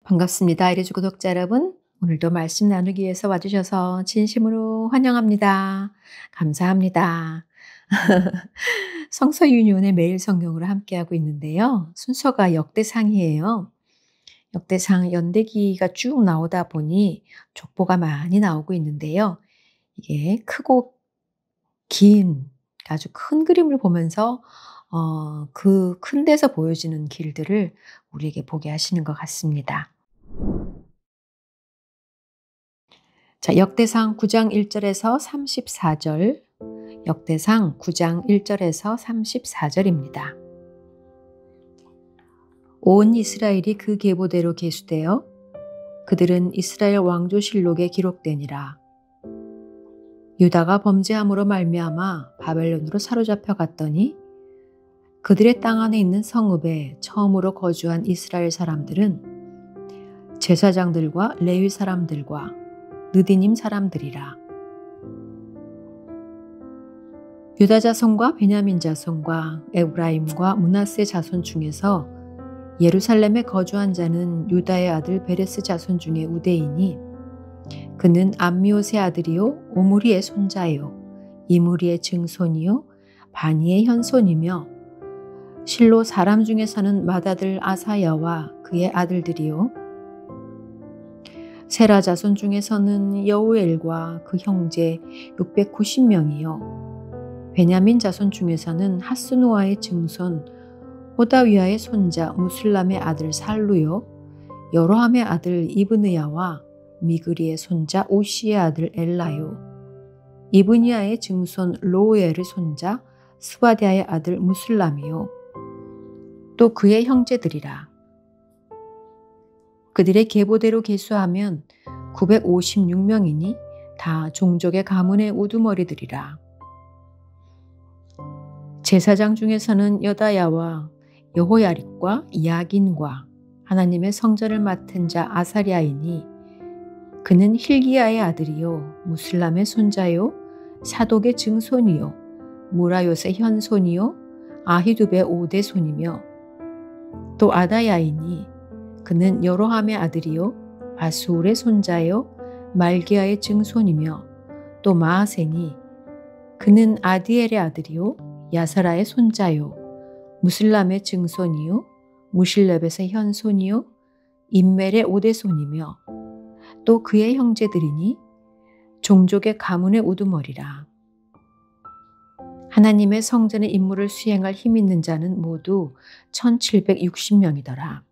반갑습니다. 이래주 구독자 여러분. 오늘도 말씀 나누기 위해서 와주셔서 진심으로 환영합니다. 감사합니다. 성서윤희원의 매일 성경으로 함께하고 있는데요. 순서가 역대상이에요. 역대상 연대기가 쭉 나오다 보니 족보가 많이 나오고 있는데요. 이게 크고 긴 아주 큰 그림을 보면서 그 큰 데서 보여지는 길들을 우리에게 보게 하시는 것 같습니다. 자, 역대상 9장 1절에서 34절, 역대상 9장 1절에서 34절입니다. 온 이스라엘이 그 계보대로 계수되어 그들은 이스라엘 왕조실록에 기록되니라. 유다가 범죄함으로 말미암아 바벨론으로 사로잡혀 갔더니 그들의 땅 안에 있는 성읍에 처음으로 거주한 이스라엘 사람들은 제사장들과 레위 사람들과 느디님 사람들이라. 유다 자손과 베냐민 자손과 에브라임과 므낫세 자손 중에서 예루살렘에 거주한 자는 유다의 아들 베레스 자손 중에 우대이니 그는 암미옷의 아들이요 오므리의 손자요 이므리의 증손이요 바니의 현손이며 실로 사람 중에서는 맏아들 아사야와 그의 아들들이요 세라 자손 중에서는 여우엘과 그 형제 690명이요 베냐민 자손 중에서는 하스누아의 증손 호다위아의 손자 무술람의 아들 살루요 여로함의 아들 이브느야와 미그리의 손자 오시의 아들 엘라요 이브니아의 증손 로우엘의 손자 스바디아의 아들 무술람이요 또 그의 형제들이라. 그들의 계보대로 계수하면 956명이니 다 종족의 가문의 우두머리들이라. 제사장 중에서는 여다야와 여호야립과 야긴과 하나님의 성전을 맡은 자 아사랴이니 그는 힐기야의 아들이요 무슬람의 손자요 사독의 증손이요 무라요의 현손이요 아히두베의 오대손이며 또 아다야이니 그는 여로함의 아들이요 바수울의 손자요 말기야의 증손이며 또 마아세니 그는 아디엘의 아들이요 야사라의 손자요 무슬람의 증손이요 무실렙의 현손이요 임멜의 오대손이며 또 그의 형제들이니 종족의 가문의 우두머리라. 하나님의 성전의 임무를 수행할 힘 있는 자는 모두 1760명이더라.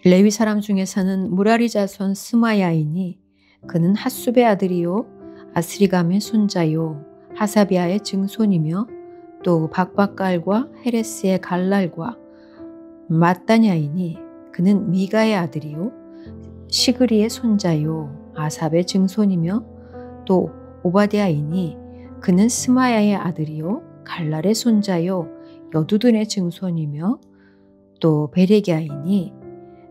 레위 사람 중에서는 무라리 자손 스마야이니 그는 핫숲의 아들이요 아스리감의 손자요 하사비아의 증손이며 또 박박갈과 헤레스의 갈랄과 마따냐이니 그는 미가의 아들이요 시그리의 손자요 아삽의 증손이며 또 오바댜이니 그는 스마야의 아들이요 갈랄의 손자요 여두둔의 증손이며 또 베레기야이니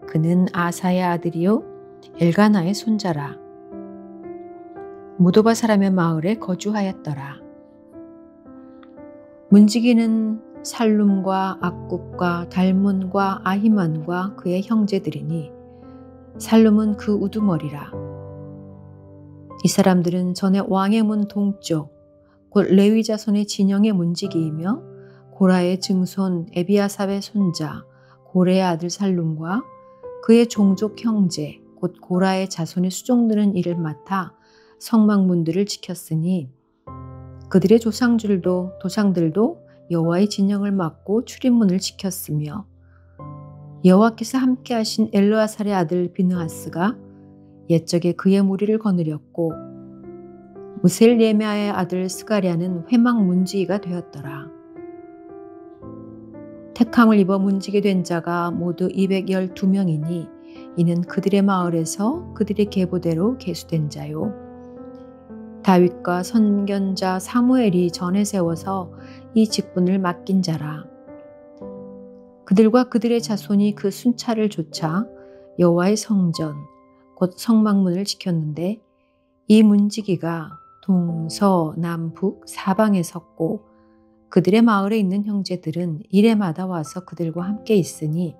그는 아사의 아들이요 엘가나의 손자라. 무도바 사람의 마을에 거주하였더라. 문지기는 살룸과 악굽과 달몬과 아히만과 그의 형제들이니 살룸은 그 우두머리라. 이 사람들은 전에 왕의 문 동쪽 곧 레위 자손의 진영의 문지기이며 고라의 증손 에비아삽의 손자 고레의 아들 살룸과 그의 종족 형제 곧 고라의 자손의 수종드는 일을 맡아 성막문들을 지켰으니 그들의 조상들도 여호와의 진영을 맡고 출입문을 지켰으며 여호와께서 함께하신 엘르아살의 아들 비느하스가 옛적에 그의 무리를 거느렸고 무셀예메아의 아들 스가랴는 회막 문지기가 되었더라. 택함을 입어 문지게 된 자가 모두 212명이니 이는 그들의 마을에서 그들의 계보대로 계수된 자요. 다윗과 선견자 사무엘이 전에 세워서 이 직분을 맡긴 자라. 그들과 그들의 자손이 그 순찰을 좇아 여호와의 성전 곧 성막문을 지켰는데 이 문지기가 동서남북 사방에 섰고 그들의 마을에 있는 형제들은 이레마다 와서 그들과 함께 있으니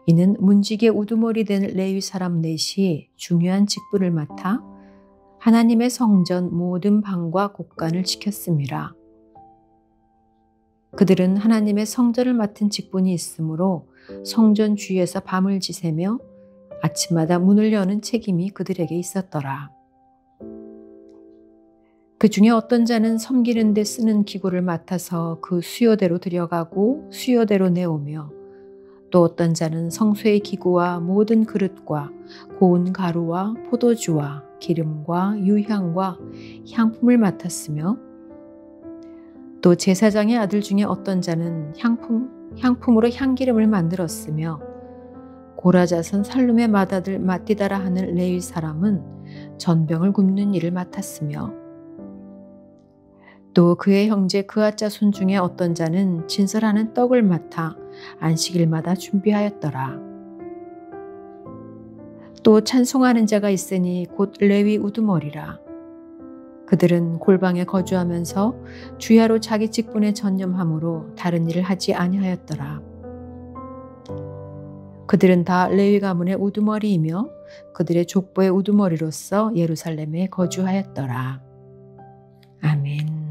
이는 문지기의 우두머리 된 레위 사람 넷이 중요한 직분을 맡아 하나님의 성전 모든 방과 곳간을 지켰음이라. 그들은 하나님의 성전을 맡은 직분이 있으므로 성전 주위에서 밤을 지새며 아침마다 문을 여는 책임이 그들에게 있었더라. 그 중에 어떤 자는 섬기는 데 쓰는 기구를 맡아서 그 수요대로 들여가고 수요대로 내오며, 또 어떤 자는 성소의 기구와 모든 그릇과 고운 가루와 포도주와 기름과 유향과 향품을 맡았으며, 또 제사장의 아들 중에 어떤 자는 향품으로 향기름을 만들었으며, 고라자손 살룸의 맏아들 마띠다라 하는 레위 사람은 전병을 굽는 일을 맡았으며, 또 그의 형제 그앗 자손 중에 어떤 자는 진설하는 떡을 맡아 안식일마다 준비하였더라. 또 찬송하는 자가 있으니 곧 레위 우두머리라. 그들은 골방에 거주하면서 주야로 자기 직분에 전념함으로 다른 일을 하지 아니하였더라. 그들은 다 레위 가문의 우두머리이며 그들의 족보의 우두머리로서 예루살렘에 거주하였더라. 아멘.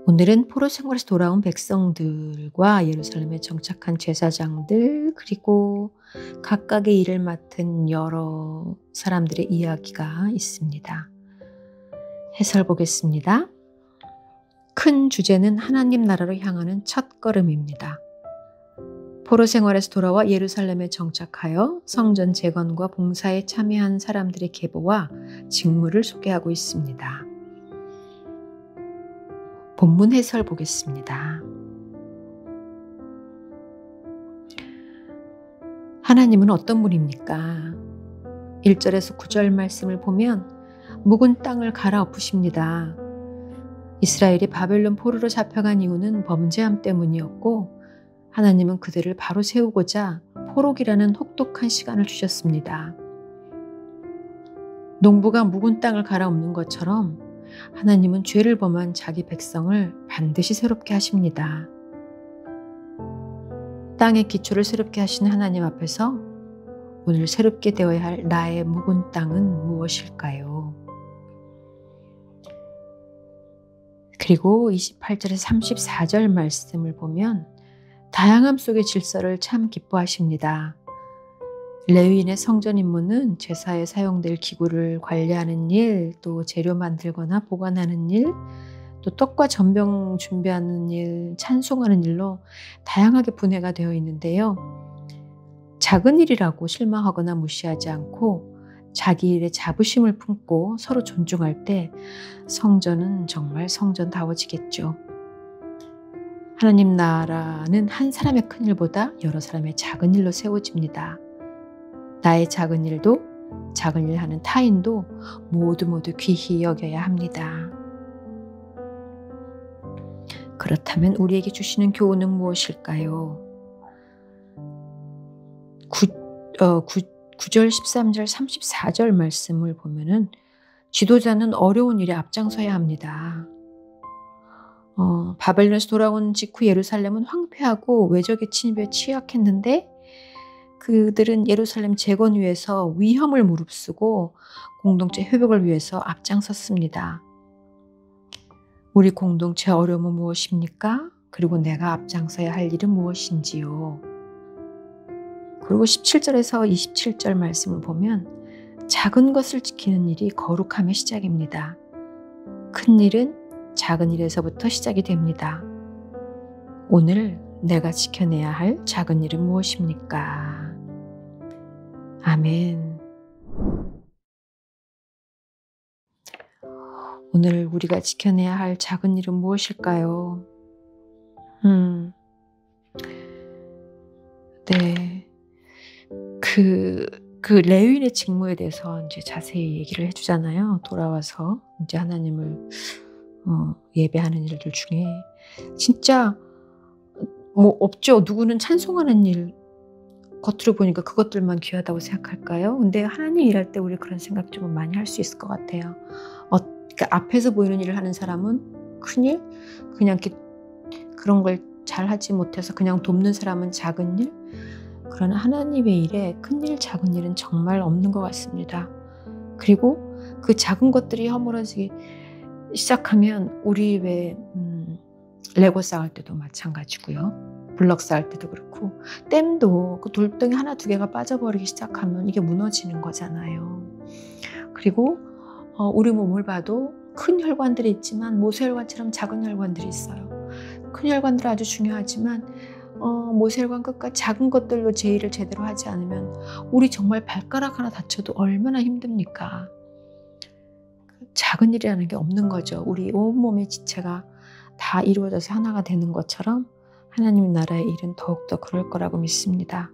오늘은 포로 생활에서 돌아온 백성들과 예루살렘에 정착한 제사장들, 그리고 각각의 일을 맡은 여러 사람들의 이야기가 있습니다. 해설 보겠습니다. 큰 주제는 하나님 나라로 향하는 첫 걸음입니다. 포로 생활에서 돌아와 예루살렘에 정착하여 성전 재건과 봉사에 참여한 사람들의 계보와 직무를 소개하고 있습니다. 본문 해설 보겠습니다. 하나님은 어떤 분입니까? 1절에서 9절 말씀을 보면 묵은 땅을 갈아엎으십니다. 이스라엘이 바벨론 포로로 잡혀간 이유는 범죄함 때문이었고, 하나님은 그들을 바로 세우고자 포로기라는 혹독한 시간을 주셨습니다. 농부가 묵은 땅을 갈아엎는 것처럼 하나님은 죄를 범한 자기 백성을 반드시 새롭게 하십니다. 땅의 기초를 새롭게 하신 하나님 앞에서 오늘 새롭게 되어야 할 나의 묵은 땅은 무엇일까요? 그리고 28절에서 34절 말씀을 보면 다양함 속의 질서를 참 기뻐하십니다. 레위인의 성전 임무는 제사에 사용될 기구를 관리하는 일, 또 재료 만들거나 보관하는 일, 또 떡과 전병 준비하는 일, 찬송하는 일로 다양하게 분해가 되어 있는데요. 작은 일이라고 실망하거나 무시하지 않고 자기 일에 자부심을 품고 서로 존중할 때 성전은 정말 성전다워지겠죠. 하나님 나라는 한 사람의 큰 일보다 여러 사람의 작은 일로 세워집니다. 나의 작은 일도 작은 일 하는 타인도 모두 귀히 여겨야 합니다. 그렇다면 우리에게 주시는 교훈은 무엇일까요? 9절, 13절, 34절 말씀을 보면은 지도자는 어려운 일에 앞장서야 합니다. 바벨론에서 돌아온 직후 예루살렘은 황폐하고 외적의 침입에 취약했는데 그들은 예루살렘 재건 위해서 위험을 무릅쓰고 공동체 회복을 위해서 앞장섰습니다. 우리 공동체 어려움은 무엇입니까? 그리고 내가 앞장서야 할 일은 무엇인지요? 그리고 17절에서 27절 말씀을 보면 작은 것을 지키는 일이 거룩함의 시작입니다. 큰 일은 작은 일에서부터 시작이 됩니다. 오늘 내가 지켜내야 할 작은 일은 무엇입니까? 아멘. 오늘 우리가 지켜내야 할 작은 일은 무엇일까요? 네. 그 레위인의 직무에 대해서 이제 자세히 얘기를 해주잖아요. 돌아와서 이제 하나님을 예배하는 일들 중에 진짜 뭐 없죠. 누구는 찬송하는 일 겉으로 보니까 그것들만 귀하다고 생각할까요? 근데 하나님 일할 때 우리 그런 생각 좀 많이 할 수 있을 것 같아요. 그러니까 앞에서 보이는 일을 하는 사람은 큰일, 그냥 이렇게 그런 걸 잘하지 못해서 그냥 돕는 사람은 작은 일, 그러나 하나님의 일에 큰 일, 작은 일은 정말 없는 것 같습니다. 그리고 그 작은 것들이 허물어지기 시작하면 우리 왜 레고 쌓을 때도 마찬가지고요. 블럭 쌓을 때도 그렇고 댐도 그 돌덩이 하나 두 개가 빠져버리기 시작하면 이게 무너지는 거잖아요. 그리고 우리 몸을 봐도 큰 혈관들이 있지만 모세혈관처럼 작은 혈관들이 있어요. 큰 혈관들은 아주 중요하지만 모세혈관 끝까지 작은 것들로 제 일을 제대로 하지 않으면 우리 정말 발가락 하나 다쳐도 얼마나 힘듭니까? 작은 일이라는 게 없는 거죠. 우리 온몸의 지체가 다 이루어져서 하나가 되는 것처럼 하나님 나라의 일은 더욱더 그럴 거라고 믿습니다.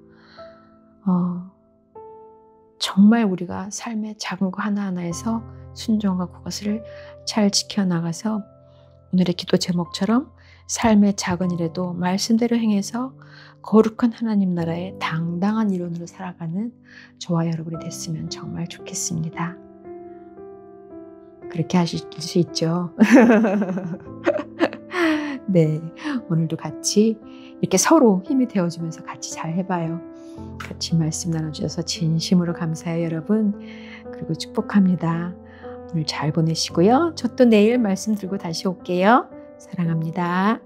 정말 우리가 삶의 작은 거 하나하나에서 순종하고 그것을 잘 지켜나가서 오늘의 기도 제목처럼 삶의 작은 일에도 말씀대로 행해서 거룩한 하나님 나라의 당당한 일원으로 살아가는 저와 여러분이 됐으면 정말 좋겠습니다. 그렇게 하실 수 있죠. 네, 오늘도 같이 이렇게 서로 힘이 되어주면서 같이 잘 해봐요. 같이 말씀 나눠주셔서 진심으로 감사해요, 여러분. 그리고 축복합니다. 오늘 잘 보내시고요. 저 또 내일 말씀 들고 다시 올게요. 사랑합니다.